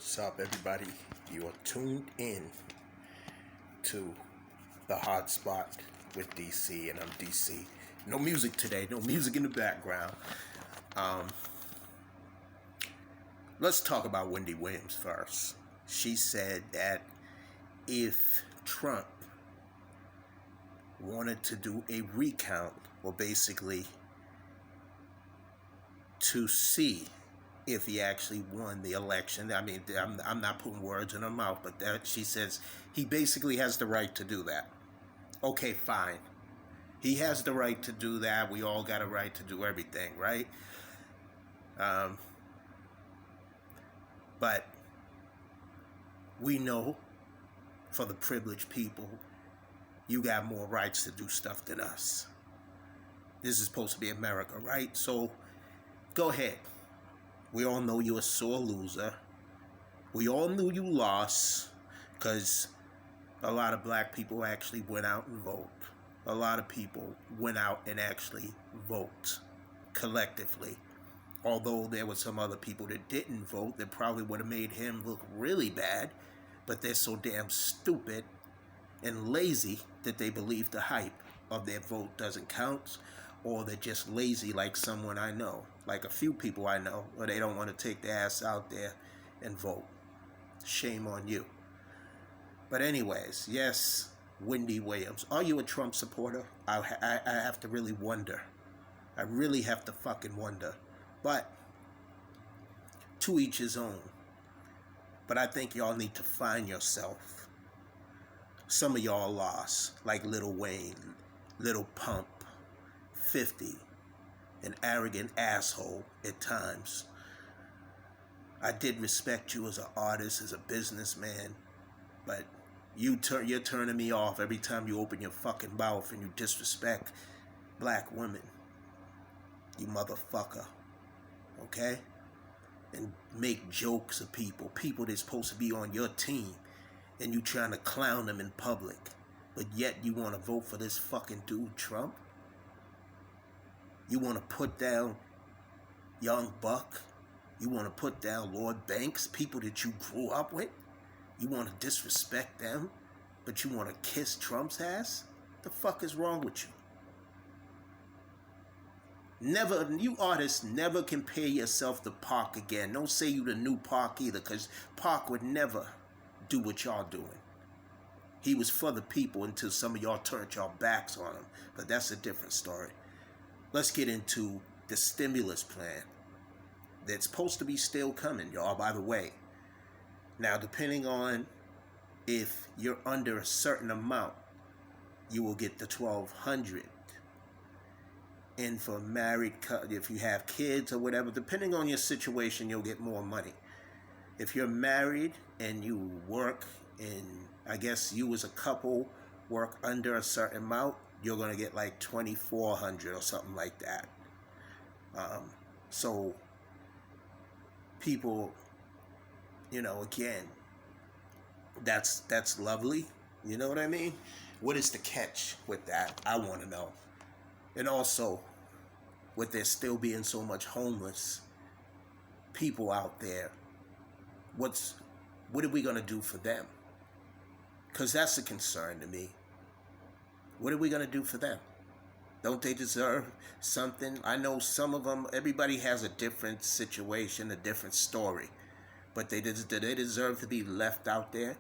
What's up, everybody? You are tuned in to the hot spot with D-CEE, and I'm D-CEE. No music today, no music in the background. Let's talk about Wendy Williams first. She said that if Trump wanted to do a recount, or basically to see if he actually won the election. I mean, I'm not putting words in her mouth, but that she says he basically has the right to do that. Okay, fine. He has the right to do that. We all got a right to do everything, right? But we know, for the privileged people, you got more rights to do stuff than us. This is supposed to be America, right? So go ahead. We all know you're a sore loser. We all knew you lost because a lot of black people actually went out and vote. A lot of people went out and actually vote collectively. Although there were some other people that didn't vote that probably would have made him look really bad, but they're so damn stupid and lazy that they believe the hype of their vote doesn't count, or they're just lazy like someone I know, like a few people I know, or they don't want to take their ass out there and vote. Shame on you. But anyways, yes, Wendy Williams. Are you a Trump supporter? I have to really wonder. I really have to fucking wonder. But to each his own. But I think y'all need to find yourself. Some of y'all lost, like Lil Wayne, Lil Pump, 50, an arrogant asshole at times. I did respect you as an artist, as a businessman, but you're turning me off every time you open your fucking mouth and you disrespect black women. You motherfucker. Okay? And make jokes of people that's supposed to be on your team, and you trying to clown them in public, but yet you want to vote for this fucking dude Trump? You want to put down Young Buck? You want to put down Lord Banks, people that you grew up with? You want to disrespect them, but you want to kiss Trump's ass? The fuck is wrong with you? Never, you artists, never compare yourself to Pac again. Don't say you the new Pac either, because Pac would never do what y'all doing. He was for the people until some of y'all turned y'all backs on him. But that's a different story. Let's get into the stimulus plan that's supposed to be still coming, y'all, by the way. Now, depending on if you're under a certain amount, you will get the $1,200. And for married, if you have kids or whatever, depending on your situation, you'll get more money. If you're married and you work, and I guess you as a couple work under a certain amount, you're going to get like $2,400 or something like that. So people, again, that's lovely. You know what I mean? What is the catch with that? I want to know. And also, with there still being so much homeless people out there, what are we going to do for them? Because that's a concern to me. What are we going to do for them? Don't they deserve something? I know some of them, everybody has a different situation, a different story. But do they deserve to be left out there?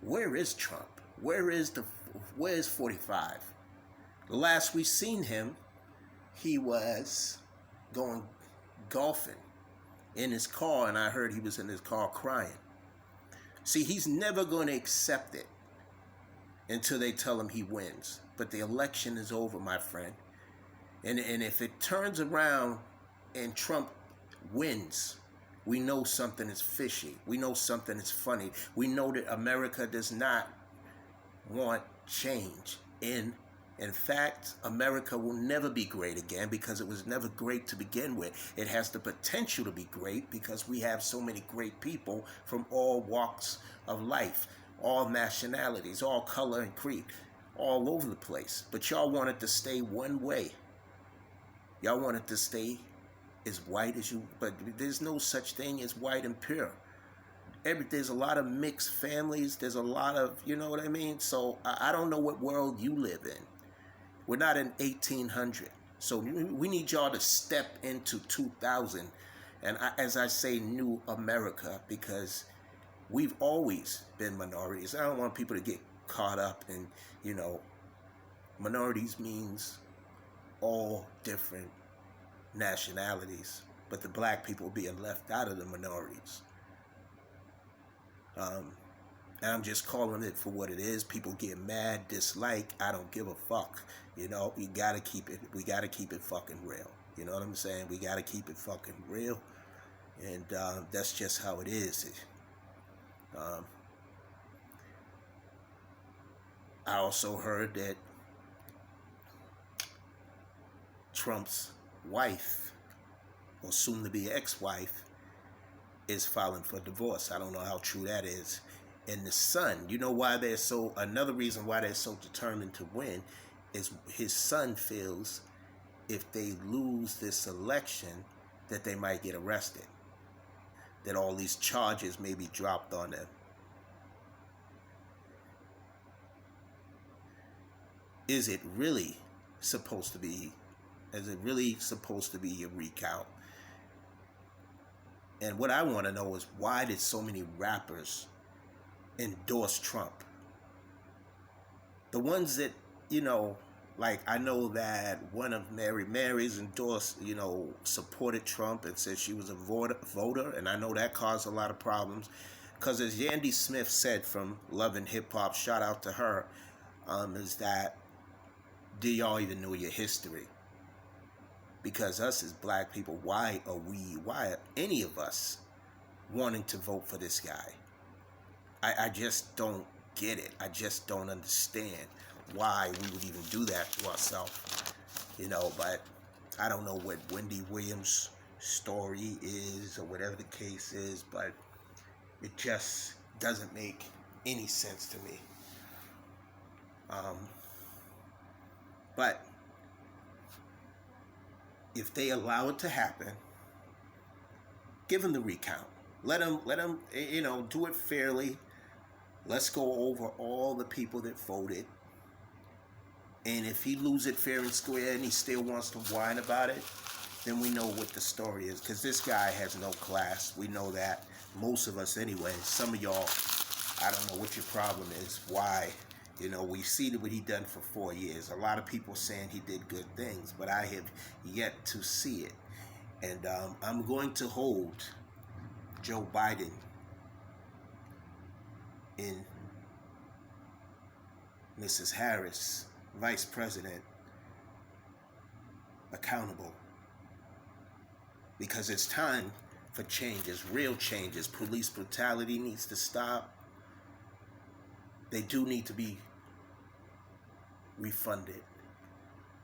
Where is Trump? Where's 45? The last we seen him, he was going golfing in his car, and I heard he was in his car crying. See, he's never going to accept it until they tell him he wins. But the election is over, my friend. And if it turns around and Trump wins, we know something is fishy. We know something is funny. We know that America does not want change. In fact, America will never be great again because it was never great to begin with. It has the potential to be great because we have so many great people from all walks of life, all nationalities, all color and creed, all over the place. But y'all want it to stay one way. Y'all want it to stay as white as you, but there's no such thing as white and pure. There's a lot of mixed families. There's a lot of, you know what I mean? So I don't know what world you live in. We're not in 1800. So we need y'all to step into 2000. And as I say, new America, because we've always been minorities. I don't want people to get caught up in, you know, minorities means all different nationalities, but the black people being left out of the minorities. And I'm just calling it for what it is. People get mad, dislike. I don't give a fuck. You know, we gotta keep it fucking real. You know what I'm saying? We gotta keep it fucking real. And that's just how it is. I also heard that Trump's wife, or soon to be ex-wife, is filing for divorce. I don't know how true that is. And the son, you know why they're so, another reason why they're so determined to win is his son feels if they lose this election that they might get arrested, that all these charges may be dropped on them. Is it really supposed to be a recount? And what I want to know is, why did so many rappers endorse Trump? The ones that, you know, like, I know that one of Mary's endorsed, you know, supported Trump and said she was a voter, and I know that caused a lot of problems. Because as Yandy Smith said from Love and Hip Hop, shout out to her, is that, do y'all even know your history? Because us as black people, why are any of us wanting to vote for this guy? I just don't get it. I just don't understand why we would even do that to ourselves. You know, but I don't know what Wendy Williams' story is or whatever the case is, but it just doesn't make any sense to me. But if they allow it to happen, give them the recount. Let them, you know, do it fairly. Let's go over all the people that voted. And if he loses it fair and square and he still wants to whine about it, then we know what the story is. Because this guy has no class. We know that. Most of us anyway. Some of y'all, I don't know what your problem is. Why? You know, we see what he done for 4 years. A lot of people saying he did good things, but I have yet to see it. And I'm going to hold Joe Biden and Mrs. Harris, Vice President, accountable. Because it's time for changes, real changes. Police brutality needs to stop. They do need to be refunded,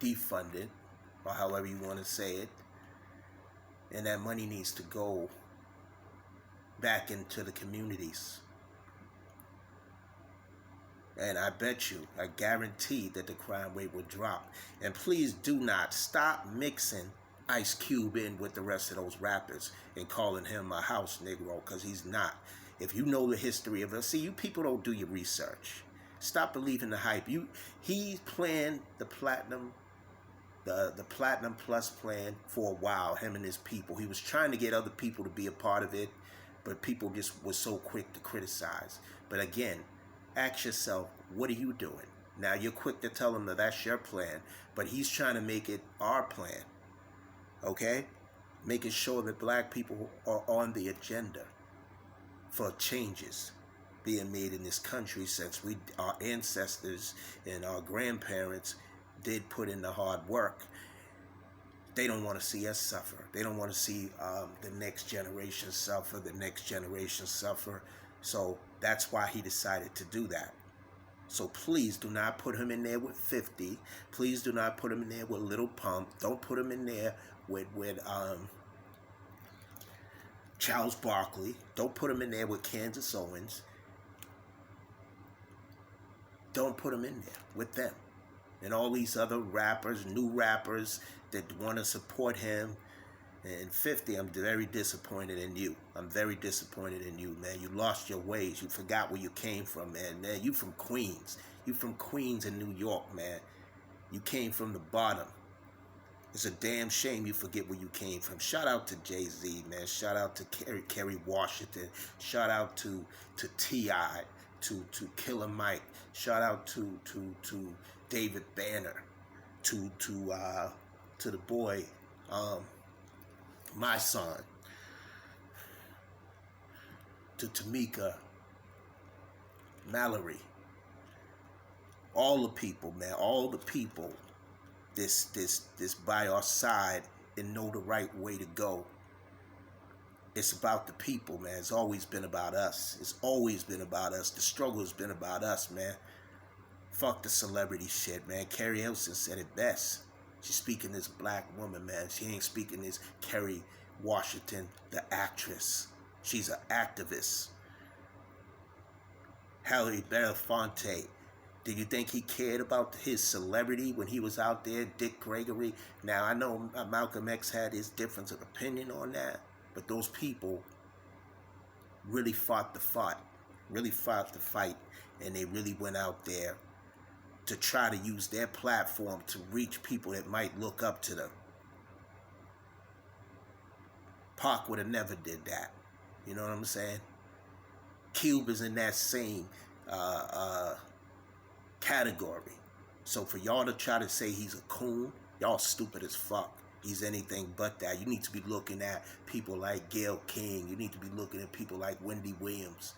defunded, or however you want to say it. And that money needs to go back into the communities. And I bet you, I guarantee that the crime rate will drop. And please do not stop mixing Ice Cube in with the rest of those rappers and calling him a house Negro, because he's not. If you know the history of us, see, you people don't do your research. Stop believing the hype. He planned the Platinum Plus plan for a while, him and his people. He was trying to get other people to be a part of it, but people just were so quick to criticize. But again, ask yourself, what are you doing? Now you're quick to tell him that that's your plan, but he's trying to make it our plan. Okay? Making sure that black people are on the agenda for changes being made in this country, since our ancestors and our grandparents did put in the hard work. They don't want to see us suffer. They don't want to see the next generation suffer, So that's why he decided to do that. So please do not put him in there with 50. Please do not put him in there with Little Pump. Don't put him in there with Charles Barkley. Don't put him in there with Candace Owens. Don't put him in there with them. And all these other rappers, new rappers that want to support him And 50, I'm very disappointed in you. I'm very disappointed in you, man. You lost your ways. You forgot where you came from, man. Man, you from Queens. You from Queens in New York, man. You came from the bottom. It's a damn shame you forget where you came from. Shout out to Jay-Z, man. Shout out to Kerry Washington. Shout out to T.I., to Killer Mike. Shout out to David Banner. To the boy, my son. To Tamika Mallory. All the people, man. All the people this by our side and know the right way to go. It's about the people, man. It's always been about us. It's always been about us. The struggle has been about us, man. Fuck the celebrity shit, man. Carrie Hilson said it best. She's speaking this black woman, man. She ain't speaking this Kerry Washington, the actress. She's an activist. Harry Belafonte. Did you think he cared about his celebrity when he was out there, Dick Gregory? Now, I know Malcolm X had his difference of opinion on that, but those people really fought the fight, and they really went out there to try to use their platform to reach people that might look up to them. Pac would have never did that. You know what I'm saying? Cube is in that same category. So for y'all to try to say he's a coon, y'all stupid as fuck. He's anything but that. You need to be looking at people like Gayle King. You need to be looking at people like Wendy Williams.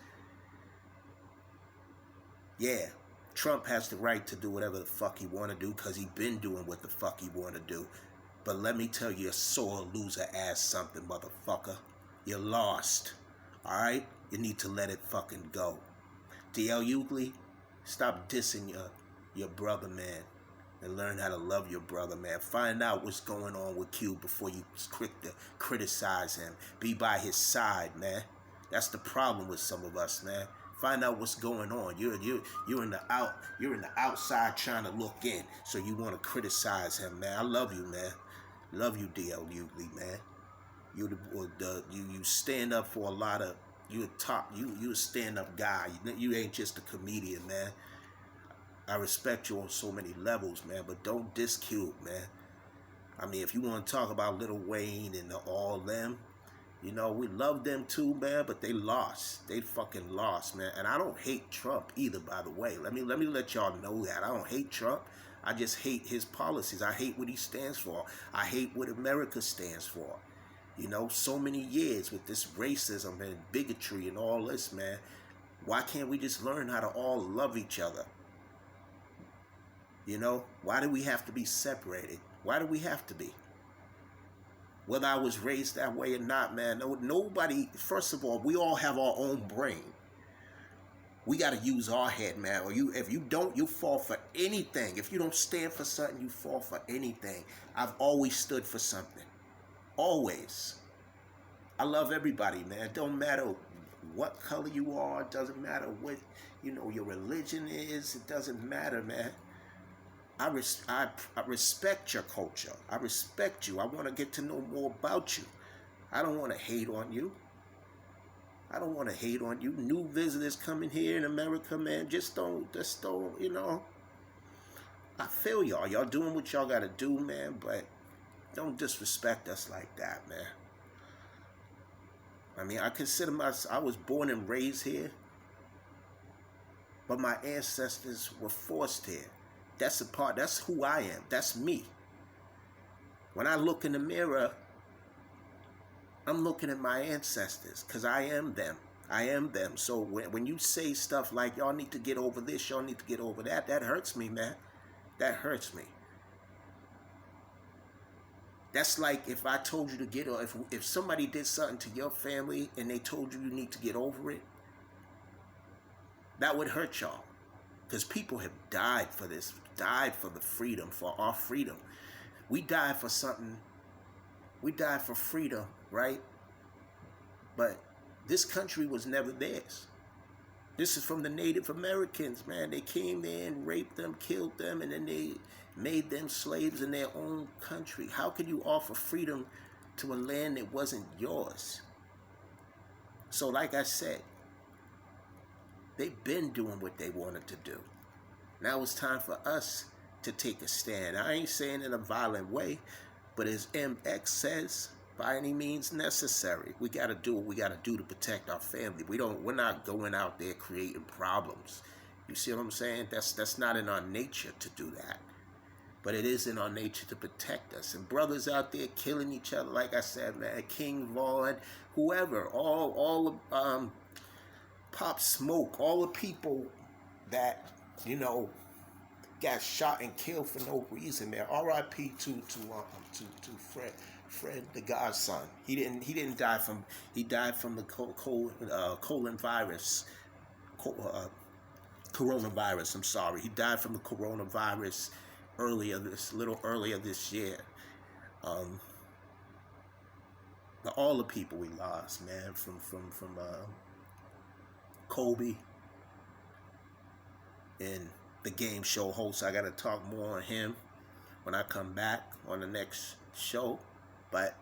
Yeah, Trump has the right to do whatever the fuck he want to do because he been doing what the fuck he want to do. But let me tell you, you're sore loser ass something, motherfucker. You're lost. Alright? You need to let it fucking go. D.L. Hughley, stop dissing your brother, man. And learn how to love your brother, man. Find out what's going on with Q before you quick to criticize him. Be by his side, man. That's the problem with some of us, man. Find out what's going on. You're in the outside trying to look in, so you want to criticize him, man. I love you, man. Love you, D.L. Hughley, man. You stand up for a lot of. You a stand-up guy. You ain't just a comedian, man. I respect you on so many levels, man, but don't diss Cube, man. I mean, if you want to talk about Lil Wayne and all them, you know, we love them too, man, but they lost. They fucking lost, man. And I don't hate Trump either, by the way. Let me let y'all know that. I don't hate Trump. I just hate his policies. I hate what he stands for. I hate what America stands for. You know, so many years with this racism and bigotry and all this, man. Why can't we just learn how to all love each other? You know, why do we have to be separated? Why do we have to be? Whether I was raised that way or not, man, nobody, first of all, we all have our own brain. We got to use our head, man. Or if you don't, you fall for anything. If you don't stand for something, you fall for anything. I've always stood for something. Always. I love everybody, man. It don't matter what color you are. It doesn't matter what, your religion is. It doesn't matter, man. I respect your culture. I respect you. I want to get to know more about you. I don't want to hate on you. I don't want to hate on you. New visitors coming here in America, man. Just don't, I feel y'all. Y'all doing what y'all got to do, man, but don't disrespect us like that, man. I mean, I consider I was born and raised here, but my ancestors were forced here. That's who I am. That's me. When I look in the mirror, I'm looking at my ancestors because I am them. I am them. So when you say stuff like, y'all need to get over this, y'all need to get over that, that hurts me, man. That hurts me. That's like if I told you to get, or if somebody did something to your family and they told you need to get over it, that would hurt y'all. Because people have died for this, died for the freedom, for our freedom. We died for something. We died for freedom, right? But this country was never theirs. This is from the Native Americans, man. They came there and raped them, killed them, and then they made them slaves in their own country. How can you offer freedom to a land that wasn't yours. So like I said, they've been doing what they wanted to do. Now it's time for us to take a stand. I ain't saying in a violent way, but as MX says, by any means necessary. We got to do what we got to do to protect our family. We're not going out there creating problems. You see what I'm saying? That's not in our nature to do that. But it is in our nature to protect us. And brothers out there killing each other, like I said, man, King Vaughn, whoever, all Pop Smoke, all the people that, got shot and killed for no reason, man. R.I.P. to Fred, the godson. He didn't die from. He died from the colon virus, coronavirus. I'm sorry. He died from the coronavirus little earlier this year. All the people we lost, man, from Kobe and the game show host. I got to talk more on him when I come back on the next show. But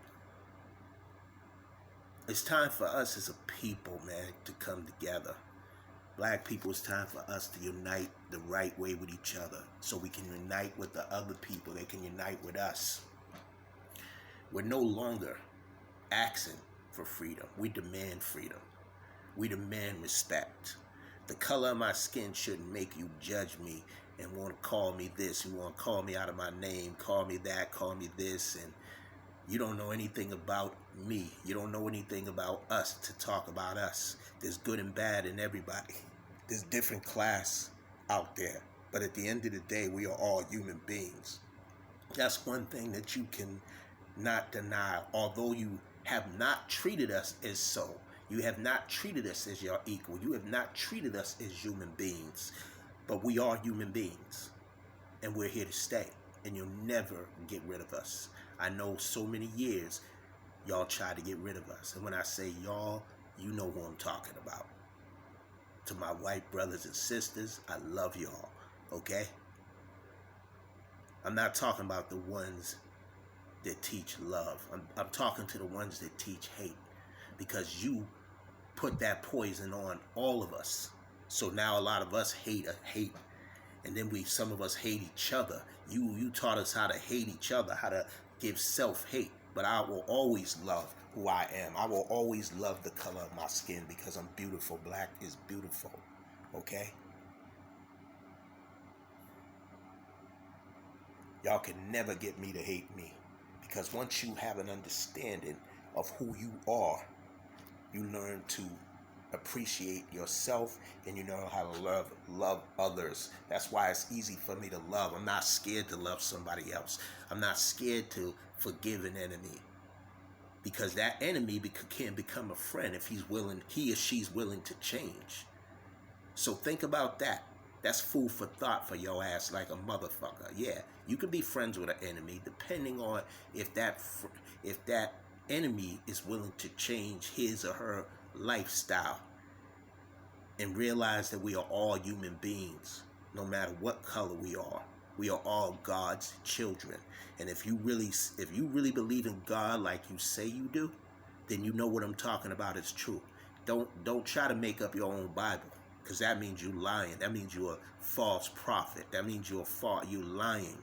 it's time for us as a people, man, to come together. Black people, it's time for us to unite the right way with each other so we can unite with the other people. They can unite with us. We're no longer asking for freedom. We demand freedom. We demand respect. The color of my skin shouldn't make you judge me and want to call me this. You want to call me out of my name, call me that, call me this, and you don't know anything about me. You don't know anything about us to talk about us. There's good and bad in everybody. There's different class out there. But at the end of the day, we are all human beings. That's one thing that you can not deny. Although you have not treated us as so. You have not treated us as your equal. You have not treated us as human beings. But we are human beings. And we're here to stay. And you'll never get rid of us. I know so many years y'all tried to get rid of us. And when I say y'all, you know who I'm talking about. To my white brothers and sisters, I love y'all. Okay? I'm not talking about the ones that teach love. I'm talking to the ones that teach hate. Because you put that poison on all of us. So now a lot of us hate. And then some of us hate each other. You taught us how to hate each other, how to give self-hate. But I will always love who I am. I will always love the color of my skin because I'm beautiful. Black is beautiful. Okay? Y'all can never get me to hate me. Because once you have an understanding of who you are, you learn to appreciate yourself and you know how to love others. That's why it's easy for me to love. I'm not scared to love somebody else. I'm not scared to forgive an enemy. Because that enemy can become a friend if he or she's willing to change. So think about that. That's food for thought for your ass like a motherfucker. Yeah, you can be friends with an enemy depending on if that enemy is willing to change his or her lifestyle and realize that we are all human beings, no matter what color we are. We are all God's children. And if you really believe in God like you say you do, then you know what I'm talking about is true. Don't try to make up your own Bible, because that means you lying. That means you're a false prophet. That means you're lying.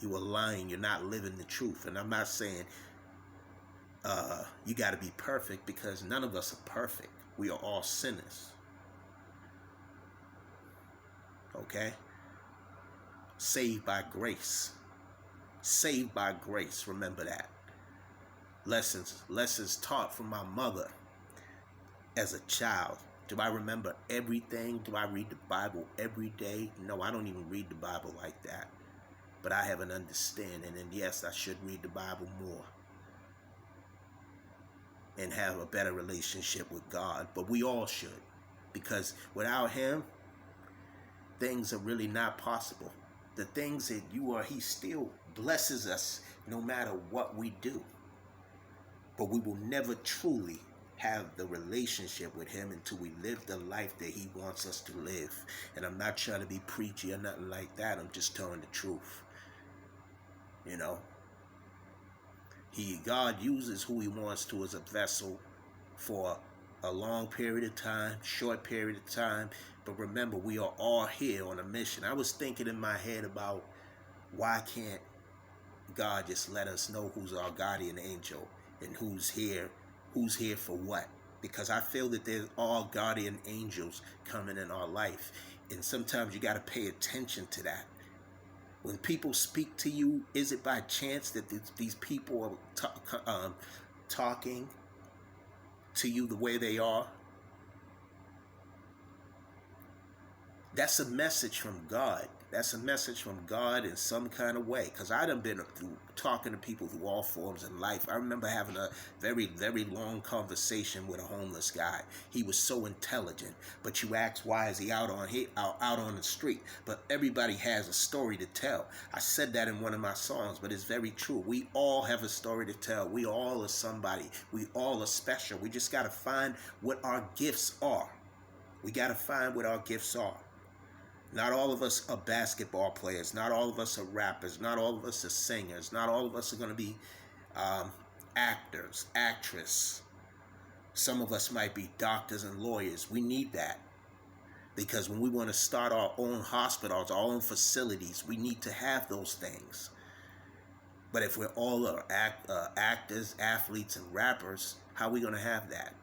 You are lying. You're not living the truth. And I'm not saying you got to be perfect, because none of us are perfect. We are all sinners. Okay? Saved by grace. Saved by grace. Remember that. Lessons taught from my mother as a child. Do I remember everything? Do I read the Bible every day? No, I don't even read the Bible like that. But I have an understanding, and yes, I should read the Bible more and have a better relationship with God. But we all should, because without Him, things are really not possible. The things that He still blesses us no matter what we do. But we will never truly have the relationship with Him until we live the life that He wants us to live. And I'm not trying to be preachy or nothing like that. I'm just telling the truth. You know? God uses who he wants to as a vessel for a long period of time, short period of time. But remember, we are all here on a mission. I was thinking in my head about why can't God just let us know who's our guardian angel and who's here for what? Because I feel that there's all guardian angels coming in our life. And sometimes you got to pay attention to that. When people speak to you, is it by chance that these people are talking to you the way they are? That's a message from God. That's a message from God in some kind of way. Because I done been through talking to people through all forms in life. I remember having a very, very long conversation with a homeless guy. He was so intelligent. But you ask, why is he out on the street? But everybody has a story to tell. I said that in one of my songs, but it's very true. We all have a story to tell. We all are somebody. We all are special. We just got to find what our gifts are. We got to find what our gifts are. Not all of us are basketball players. Not all of us are rappers. Not all of us are singers. Not all of us are going to be actors, actress. Some of us might be doctors and lawyers. We need that. Because when we want to start our own hospitals, our own facilities, we need to have those things. But if we're all actors, athletes, and rappers, how are we going to have that?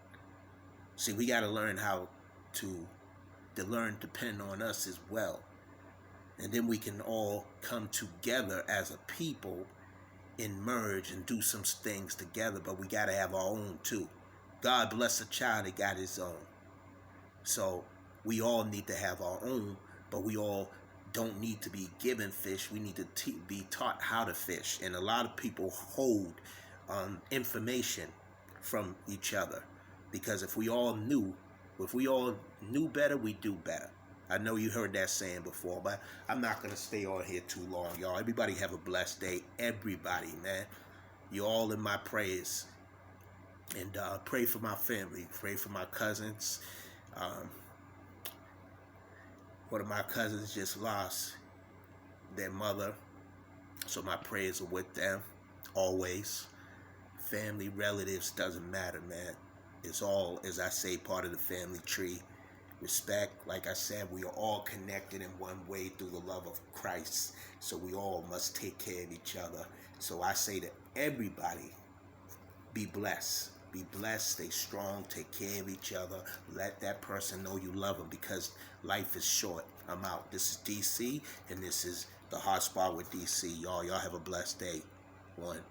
See, we got to learn how to learn to depend on us as well. And then we can all come together as a people and merge and do some things together. But we got to have our own too. God bless a child that got his own. So we all need to have our own, but we all don't need to be given fish. We need to be taught how to fish. And a lot of people hold information from each other. Because if we all knew better, we do better. I know you heard that saying before, but I'm not going to stay on here too long, y'all. Everybody have a blessed day. Everybody, man. You're all in my prayers. And pray for my family. Pray for my cousins. One of my cousins just lost their mother. So my prayers are with them. Always. Family, relatives, doesn't matter, man. It's all, as I say, part of the family tree. Respect, like I said, we are all connected in one way through the love of Christ. So we all must take care of each other. So I say to everybody, be blessed. Be blessed, stay strong, take care of each other. Let that person know you love them because life is short. I'm out. This is D-CEE, and this is the Hot Spot with D-CEE. Y'all have a blessed day. One.